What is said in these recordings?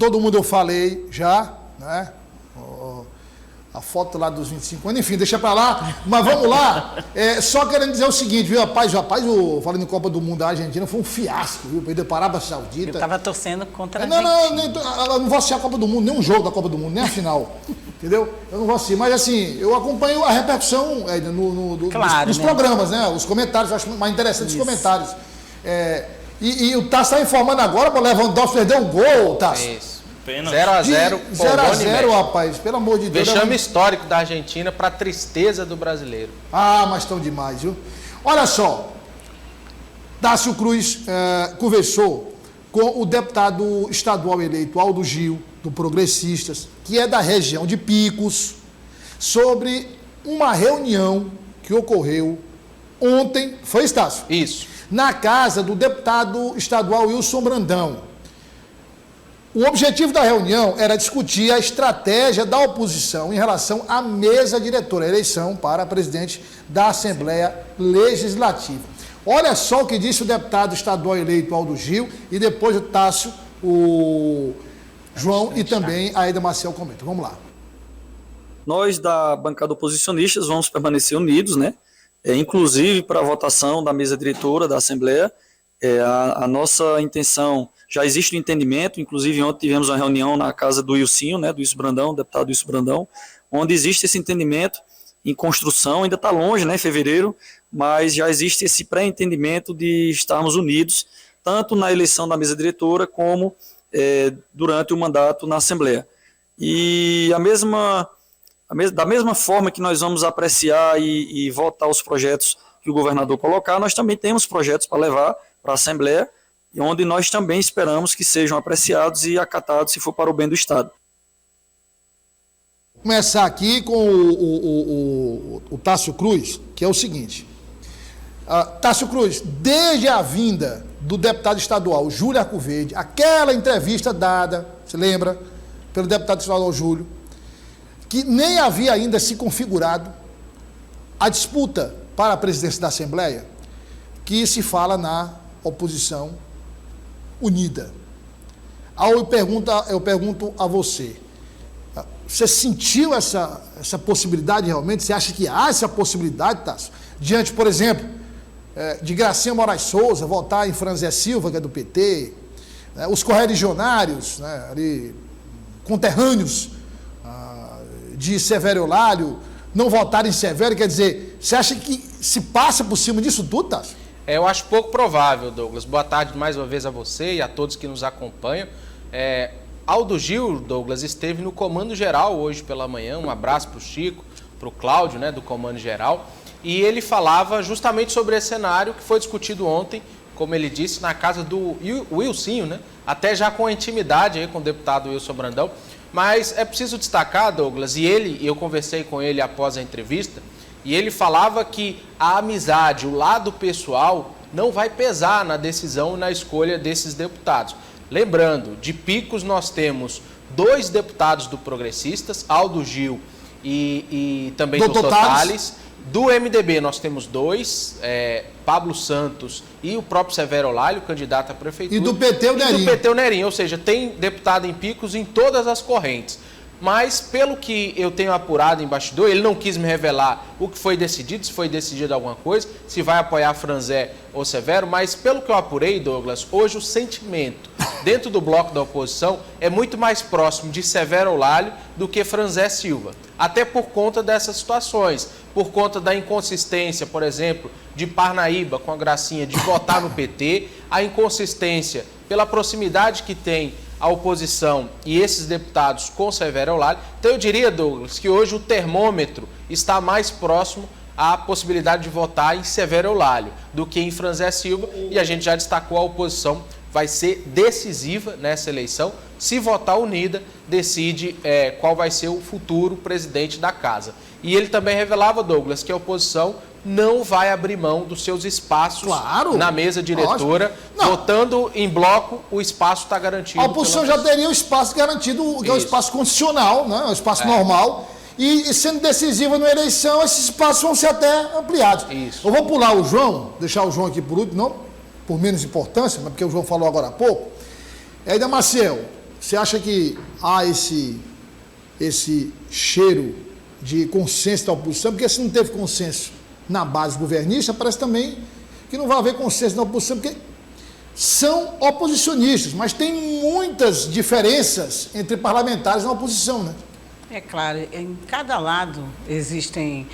todo mundo eu falei já, né? A foto lá dos 25 anos, enfim, deixa pra lá. Mas vamos lá. Só querendo dizer o seguinte, viu, rapaz, falando em Copa do Mundo, a Argentina foi um fiasco, viu? Perdeu para a Arábia Saudita. Eu tava torcendo contra a Argentina. Eu não vou assistir a Copa do Mundo, nem um jogo da Copa do Mundo, nem a final. Entendeu? Eu não vou assistir. Mas assim, eu acompanho a repercussão dos programas, né? Os comentários, eu acho mais interessante os comentários. E o Tasso está informando agora, o Lewandowski perdeu um gol, Tasso. Isso. 0x0, 0x0, rapaz, pelo amor de Deus. Vexame histórico da Argentina para tristeza do brasileiro. Ah, mas estão demais, viu? Olha só, Tássio Cruz conversou com o deputado estadual eleito Aldo Gil, do Progressistas, que é da região de Picos, sobre uma reunião que ocorreu ontem, foi, Tássio? Isso. Na casa do deputado estadual Wilson Brandão. O objetivo da reunião era discutir a estratégia da oposição em relação à mesa diretora, a eleição para presidente da Assembleia Legislativa. Olha só o que disse o deputado estadual eleito Aldo Gil e depois o Tássio, o João e também a Aida Maciel comentam. Vamos lá. Nós da bancada oposicionistas vamos permanecer unidos, né? Inclusive para a votação da mesa diretora da Assembleia. A nossa intenção, já existe um entendimento, inclusive ontem tivemos uma reunião na casa do Ilcinho, né, do Wilson Brandão, deputado Wilson Brandão, onde existe esse entendimento em construção, ainda está longe, né, em fevereiro, mas já existe esse pré-entendimento de estarmos unidos, tanto na eleição da mesa diretora, como durante o mandato na Assembleia. E da mesma forma que nós vamos apreciar e votar os projetos que o governador colocar, nós também temos projetos para levar para a Assembleia, onde nós também esperamos que sejam apreciados e acatados se for para o bem do Estado. Vou começar aqui com o Tássio Cruz, que é o seguinte. Tássio Cruz, desde a vinda do deputado estadual Júlio Arcoverde, aquela entrevista dada, você lembra, pelo deputado estadual Júlio, que nem havia ainda se configurado a disputa para a presidência da Assembleia, que se fala na oposição unida. Eu pergunto a você, você sentiu essa possibilidade realmente? Você acha que há essa possibilidade, Tássio? Diante, por exemplo, de Gracinha Moraes Souza votar em Franzé Silva, que é do PT, os correligionários, né, ali, conterrâneos de Severo Eulálio, não votarem em Severo, quer dizer, você acha que se passa por cima disso tudo, Tássio? Eu acho pouco provável, Douglas. Boa tarde mais uma vez a você e a todos que nos acompanham. Aldo Gil, Douglas, esteve no Comando Geral hoje pela manhã. Um abraço para o Chico, para o Cláudio, né, do Comando Geral. E ele falava justamente sobre esse cenário que foi discutido ontem, como ele disse, na casa do Wilcinho, né? Até já com a intimidade aí com o deputado Wilson Brandão. Mas é preciso destacar, Douglas, eu conversei com ele após a entrevista, e ele falava que a amizade, o lado pessoal, não vai pesar na decisão e na escolha desses deputados. Lembrando, de Picos nós temos 2 deputados do Progressistas, Aldo Gil e também do Totales. Do MDB nós temos 2, Pablo Santos e o próprio Severo Eulálio, candidato à prefeitura. E do PT o Nerinho. E do PT o Nerinho, ou seja, tem deputado em Picos em todas as correntes. Mas, pelo que eu tenho apurado em bastidor, ele não quis me revelar o que foi decidido, se foi decidido alguma coisa, se vai apoiar Franzé ou Severo, mas pelo que eu apurei, Douglas, hoje o sentimento dentro do bloco da oposição é muito mais próximo de Severo Eulálio do que Franzé Silva. Até por conta dessas situações, por conta da inconsistência, por exemplo, de Parnaíba com a Gracinha de votar no PT, a inconsistência pela proximidade que tem a oposição e esses deputados com Severo Eulálio. Então eu diria, Douglas, que hoje o termômetro está mais próximo à possibilidade de votar em Severo Eulálio do que em Franzé Silva, e a gente já destacou, a oposição vai ser decisiva nessa eleição. Se votar unida, decide qual vai ser o futuro presidente da casa. E ele também revelava, Douglas, que a oposição não vai abrir mão dos seus espaços na mesa diretora. Votando em bloco, o espaço está garantido. A oposição já teria o espaço garantido, que é o espaço constitucional, né? O espaço normal. E sendo decisiva na eleição, esses espaços vão ser até ampliados. Isso. Eu vou pular o João, deixar o João aqui por último, não por menos importância, mas porque o João falou agora há pouco. Aida Maciel, Você acha que há esse cheiro de consenso da oposição? Porque se não teve consenso na base governista, parece também que não vai haver consenso na oposição, porque são oposicionistas, mas tem muitas diferenças entre parlamentares na oposição, né? É claro, em cada lado existem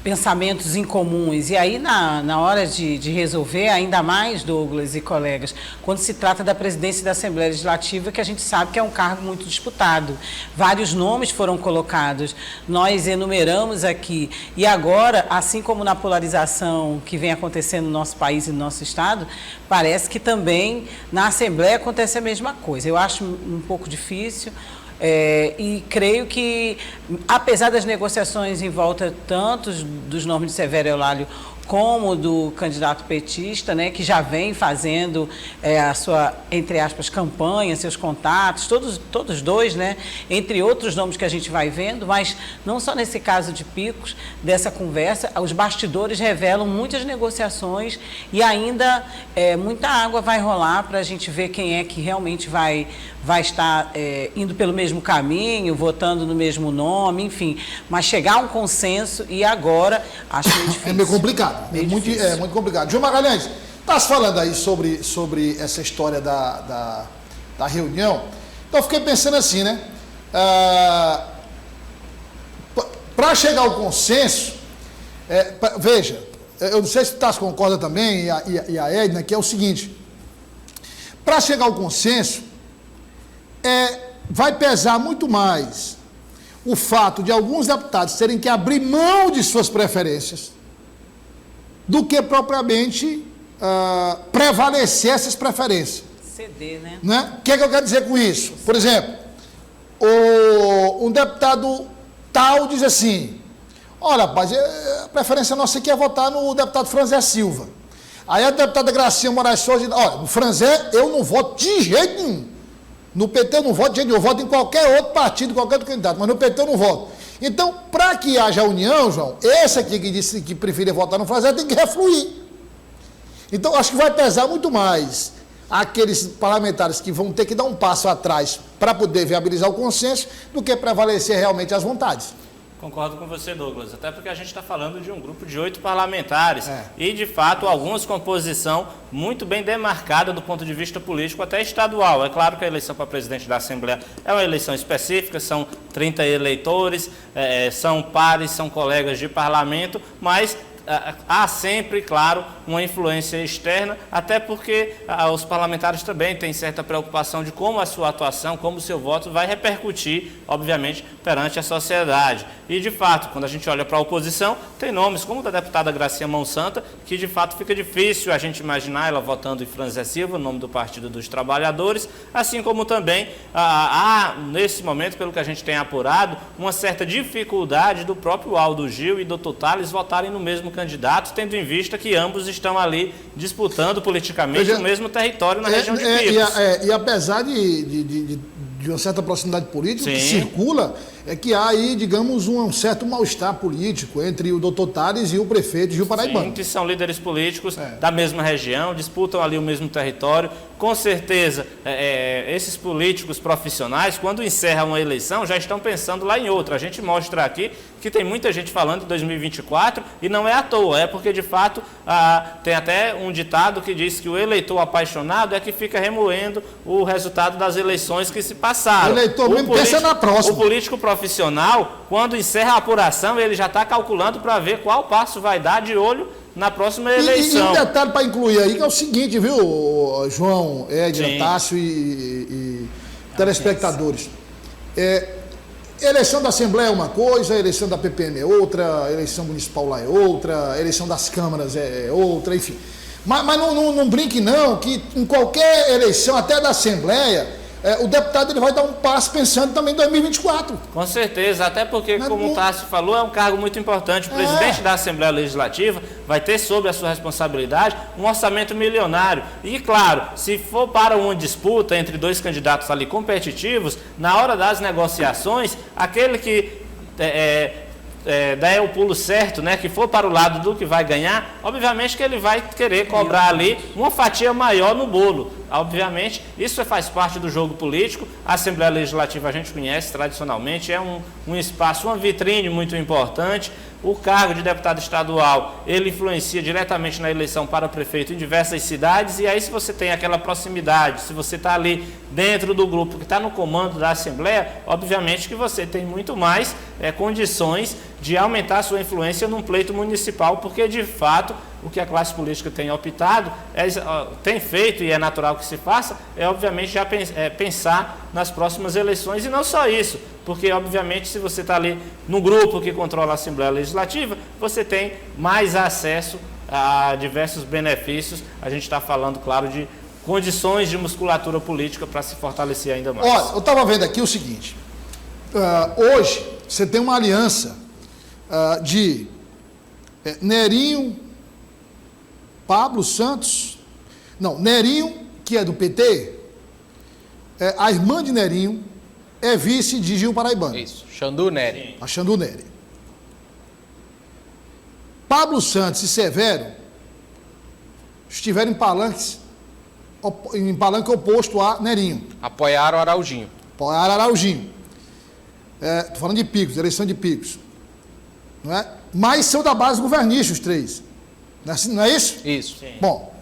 pensamentos incomuns, e aí na hora de resolver, ainda mais, Douglas e colegas, quando se trata da presidência da Assembleia Legislativa, que a gente sabe que é um cargo muito disputado. Vários nomes foram colocados, nós enumeramos aqui, e agora, assim como na polarização que vem acontecendo no nosso país e no nosso estado, parece que também na Assembleia acontece a mesma coisa. Eu acho um pouco difícil. E creio que, apesar das negociações em volta tanto dos nomes de Severo Eulálio como do candidato petista, né, que já vem fazendo a sua, entre aspas, campanha, seus contatos, todos dois, né, entre outros nomes que a gente vai vendo, mas não só nesse caso de Picos, dessa conversa, os bastidores revelam muitas negociações e ainda muita água vai rolar para a gente ver quem é que realmente vai estar indo pelo mesmo caminho, votando no mesmo nome, enfim, mas chegar a um consenso e agora acho muito difícil. É meio complicado. Meio muito complicado. João Magalhães, está falando aí sobre essa história da reunião. Então eu fiquei pensando assim, né? Para chegar ao consenso, veja, eu não sei se o Tasso concorda também, e a Edna, que é o seguinte: para chegar ao consenso, vai pesar muito mais o fato de alguns deputados terem que abrir mão de suas preferências do que propriamente prevalecer essas preferências. Ceder, né? O que é que eu quero dizer com isso? Por exemplo, um deputado tal diz assim: olha, rapaz, a preferência nossa aqui é votar no deputado Franzé Silva. Aí a deputada Gracinha Moraes Souza diz: olha, no Franzé eu não voto de jeito nenhum. No PT eu não voto de jeito nenhum, eu voto em qualquer outro partido, qualquer outro candidato, mas no PT eu não voto. Então, para que haja união, João, esse aqui que disse que preferia votar no Franzé tem que refluir. Então, acho que vai pesar muito mais aqueles parlamentares que vão ter que dar um passo atrás para poder viabilizar o consenso do que prevalecer realmente as vontades. Concordo com você, Douglas, até porque a gente está falando de um grupo de 8 parlamentares e, de fato, alguns com posição muito bem demarcada do ponto de vista político, até estadual. É claro que a eleição para presidente da Assembleia é uma eleição específica, são 30 eleitores, são pares, são colegas de parlamento, mas há sempre, claro, uma influência externa, até porque os parlamentares também têm certa preocupação de como a sua atuação, como o seu voto vai repercutir, obviamente, perante a sociedade. E, de fato, quando a gente olha para a oposição, tem nomes como o da deputada Gracinha Monsanta, que, de fato, fica difícil a gente imaginar ela votando em Franzé Silva, nome do Partido dos Trabalhadores, assim como também há, nesse momento, pelo que a gente tem apurado, uma certa dificuldade do próprio Aldo Gil e do Tales votarem no mesmo candidato, tendo em vista que ambos estão ali disputando politicamente o mesmo território na região de Picos. E apesar de uma certa proximidade política, o que circula é que há aí, digamos, um certo mal-estar político entre o doutor Tales e o prefeito Gil Paraibano. Sim, que são líderes políticos da mesma região, disputam ali o mesmo território. Com certeza, esses políticos profissionais, quando encerram uma eleição, já estão pensando lá em outra. A gente mostra aqui que tem muita gente falando de 2024 e não é à toa, é porque, de fato, tem até um ditado que diz que o eleitor apaixonado é que fica remoendo o resultado das eleições que se passaram. O eleitor mesmo pensa na próxima. O político profissional, quando encerra a apuração, ele já está calculando para ver qual passo vai dar de olho na próxima eleição. E um detalhe para incluir aí, que é o seguinte, viu, João, Edna, Tássio e telespectadores. Eleição da Assembleia é uma coisa, a eleição da PPM é outra, a eleição municipal lá é outra, a eleição das câmaras é outra, enfim. Mas não brinque não, que em qualquer eleição, até da Assembleia, o deputado ele vai dar um passo pensando também em 2024. Com certeza, até porque, como o Tássio falou, é um cargo muito importante. O presidente da Assembleia Legislativa vai ter sob a sua responsabilidade um orçamento milionário. E, claro, se for para uma disputa entre dois candidatos ali competitivos, na hora das negociações, aquele que der o pulo certo, né, que for para o lado do que vai ganhar, obviamente que ele vai querer cobrar ali uma fatia maior no bolo. obviamente, isso faz parte do jogo político. A Assembleia Legislativa a gente conhece tradicionalmente, é um espaço, uma vitrine muito importante. O cargo de deputado estadual, ele influencia diretamente na eleição para prefeito em diversas cidades, e aí se você tem aquela proximidade, se você está ali dentro do grupo que está no comando da Assembleia, obviamente que você tem muito mais condições de aumentar a sua influência num pleito municipal, porque de fato o que a classe política tem optado, tem feito, e é natural que se faça, é obviamente já pensar nas próximas eleições, e não só isso, porque obviamente se você está ali no grupo que controla a Assembleia Legislativa, você tem mais acesso a diversos benefícios. A gente está falando, claro, de condições de musculatura política para se fortalecer ainda mais. Olha, eu estava vendo aqui o seguinte, hoje você tem uma aliança de Nerinho, Pablo Santos, não, Nerinho, que é do PT, a irmã de Nerinho é vice de Gil Paraibano. Isso, Xandu Nery. A Xandu Nery. Pablo Santos e Severo estiveram em palanque oposto a Nerinho. Apoiaram Araujinho. Apoiaram Araujinho. Estou falando de Picos, eleição de Picos. Não é? Mas são da base governista os três. Não é isso? Isso. Sim. Bom,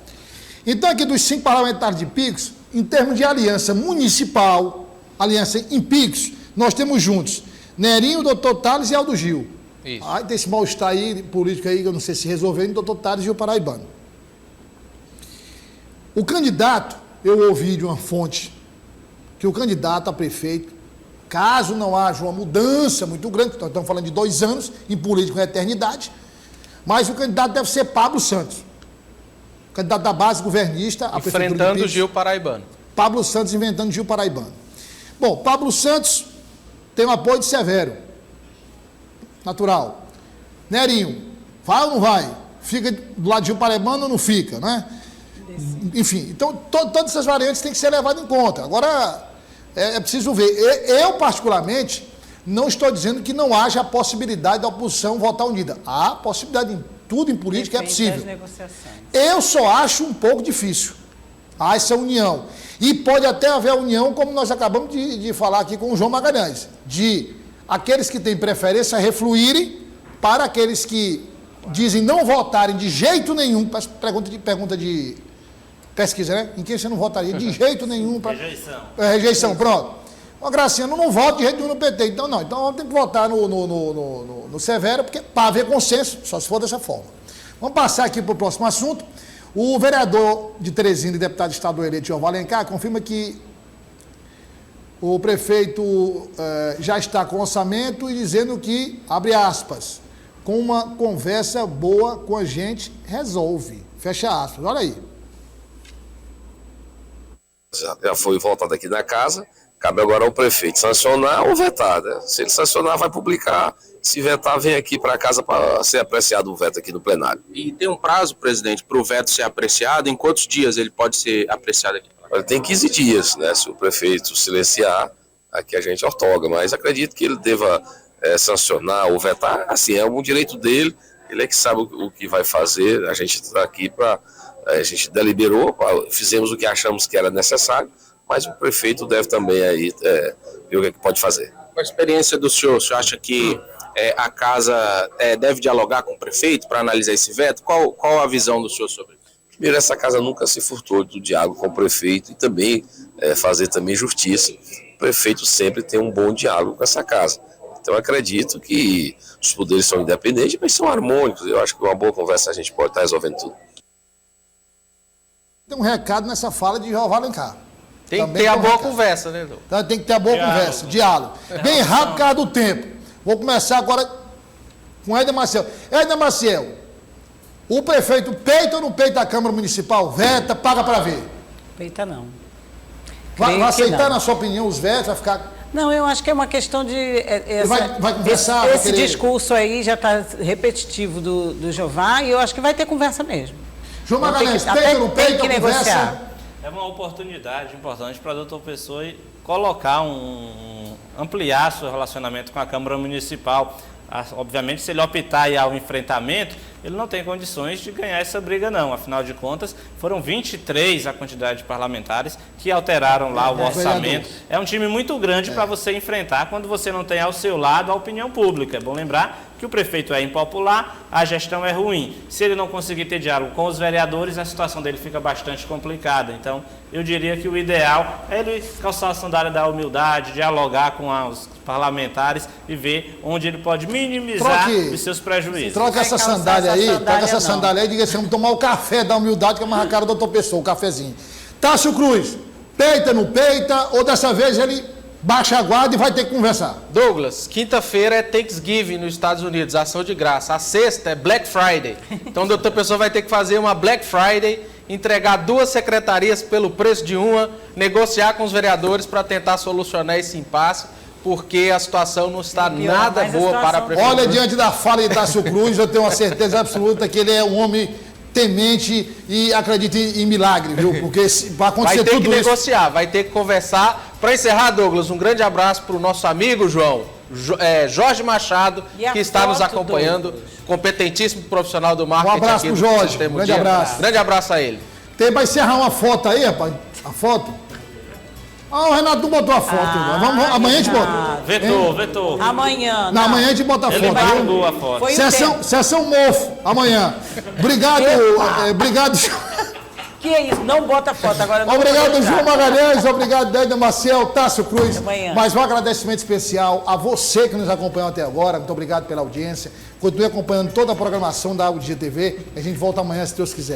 então aqui dos 5 parlamentares de Picos, em termos de aliança municipal, aliança em Picos, nós temos juntos Nerinho, Dr. Tales e Aldo Gil. Isso. Aí tem esse mal-estar aí, político aí, que eu não sei se resolveu, em Dr. Tales e o Paraibano. O candidato, eu ouvi de uma fonte, que o candidato a prefeito, caso não haja uma mudança muito grande, nós estamos falando de 2 anos, em política é eternidade, mas o candidato deve ser Pablo Santos, candidato da base governista a prefeitura de Enfrentando Picos. Gil Paraibano. Pablo Santos inventando Gil Paraibano. Bom, Pablo Santos tem o apoio de Severo. Natural. Nerinho, vai ou não vai? Fica do lado de Gil Paraibano ou não fica, né? Enfim, então todas essas variantes têm que ser levadas em conta. Agora, é preciso ver. Eu, particularmente, não estou dizendo que não haja a possibilidade da oposição votar unida. Há possibilidade em tudo em política, é possível. Das negociações. Eu só acho um pouco difícil essa união. E pode até haver união, como nós acabamos de falar aqui com o João Magalhães, de aqueles que têm preferência refluírem para aqueles que dizem não votarem de jeito nenhum, pergunta de pesquisa, né? Em quem você não votaria de jeito nenhum? Rejeição. Rejeição, pronto. Ó, Graciano, não voto de jeito nenhum no PT. Então, não. Então, tem que votar no Severo, porque para haver consenso, só se for dessa forma. Vamos passar aqui para o próximo assunto. O vereador de Teresina e deputado estadual eleito, João Alencar, confirma que o prefeito já está com orçamento e dizendo que, abre aspas, com uma conversa boa com a gente, resolve. Fecha aspas. Olha aí. Já foi votado aqui na casa, cabe agora ao prefeito sancionar ou vetar, né? Se ele sancionar, vai publicar. Se vetar, vem aqui para casa para ser apreciado o veto aqui no plenário. E tem um prazo, presidente, para o veto ser apreciado? Em quantos dias ele pode ser apreciado aqui? Ele tem 15 dias, né? Se o prefeito silenciar, aqui a gente ortoga, mas acredito que ele deva sancionar ou vetar. Assim, é um direito dele, ele é que sabe o que vai fazer. A gente está aqui para... A gente deliberou, fizemos o que achamos que era necessário, mas o prefeito deve também aí ver o que pode fazer. Com a experiência do senhor acha que a casa deve dialogar com o prefeito para analisar esse veto? Qual a visão do senhor sobre isso? Primeiro, essa casa nunca se furtou do diálogo com o prefeito e também fazer também justiça. O prefeito sempre tem um bom diálogo com essa casa. Então, acredito que os poderes são independentes, mas são harmônicos. Eu acho que uma boa conversa a gente pode estar resolvendo tudo. Tem um recado nessa fala de João Alencar. Tem que Também ter a um boa recado. conversa, né, Dom? Então, tem que ter a boa conversa, diálogo. Bem rápido por causa do tempo. Vou começar agora com Éder Maciel. Éder Maciel, o prefeito peita ou não peita a Câmara Municipal? Veta, paga para ver. Peita não. Vai Creio que aceitar, não. na sua opinião, os vetos? Vai ficar... Não, eu acho que é uma questão de... vai conversar, vai Esse querer- discurso aí já está repetitivo do Jová, e eu acho que vai ter conversa mesmo. João Não, tem Magalhães, que- peita até ou não tem peita, que conversa? negociar. É uma oportunidade importante para o doutor Pessoa colocar ampliar seu relacionamento com a Câmara Municipal. Obviamente, se ele optar aí ao enfrentamento, ele não tem condições de ganhar essa briga não. Afinal de contas, foram 23 a quantidade de parlamentares que alteraram lá o orçamento. É um time muito grande para você enfrentar quando você não tem ao seu lado a opinião pública. É bom lembrar que o prefeito é impopular, a gestão é ruim. Se ele não conseguir ter diálogo com os vereadores, a situação dele fica bastante complicada. Então, eu diria que o ideal é ele calçar a sandália da humildade, dialogar com os parlamentares e ver onde ele pode minimizar os seus prejuízos. Troca essa sandália aí, e diga assim, vamos tomar o café da humildade, que é mais a cara da outra pessoa, o cafezinho. Tássio Cruz, peita, não peita, ou dessa vez ele baixa a guarda e vai ter que conversar? Douglas, quinta-feira é Thanksgiving nos Estados Unidos, ação de graça. A sexta é Black Friday. Então, a doutora Pessoa vai ter que fazer uma Black Friday, entregar 2 secretarias pelo preço de uma, negociar com os vereadores para tentar solucionar esse impasse, porque a situação não está nada boa para a prefeitura. Olha, diante da fala de Tássio Cruz, eu tenho uma certeza absoluta que ele é um homem temente e acredita em milagre, viu? Porque vai acontecer tudo isso. Vai ter que negociar, vai ter que conversar. Para encerrar, Douglas, um grande abraço para o nosso amigo Jorge Machado, que está nos acompanhando, competentíssimo profissional do marketing. Um abraço para o Jorge, grande abraço. Grande abraço a ele. Vai encerrar uma foto aí, rapaz? A foto? Ah, o Renato não botou a foto. Amanhã a gente bota. Vetou. Amanhã. Não, amanhã a gente bota a foto. Ele mandou a foto. Sessão mofo, amanhã. Obrigado, obrigado. Que é isso? Não bota foto agora. Não obrigado, João Magalhães. Obrigado, Délia Maciel, Tássio Cruz. Amanhã. Mais um agradecimento especial a você que nos acompanhou até agora. Muito obrigado pela audiência. Continue acompanhando toda a programação da Audio TV. A gente volta amanhã, se Deus quiser.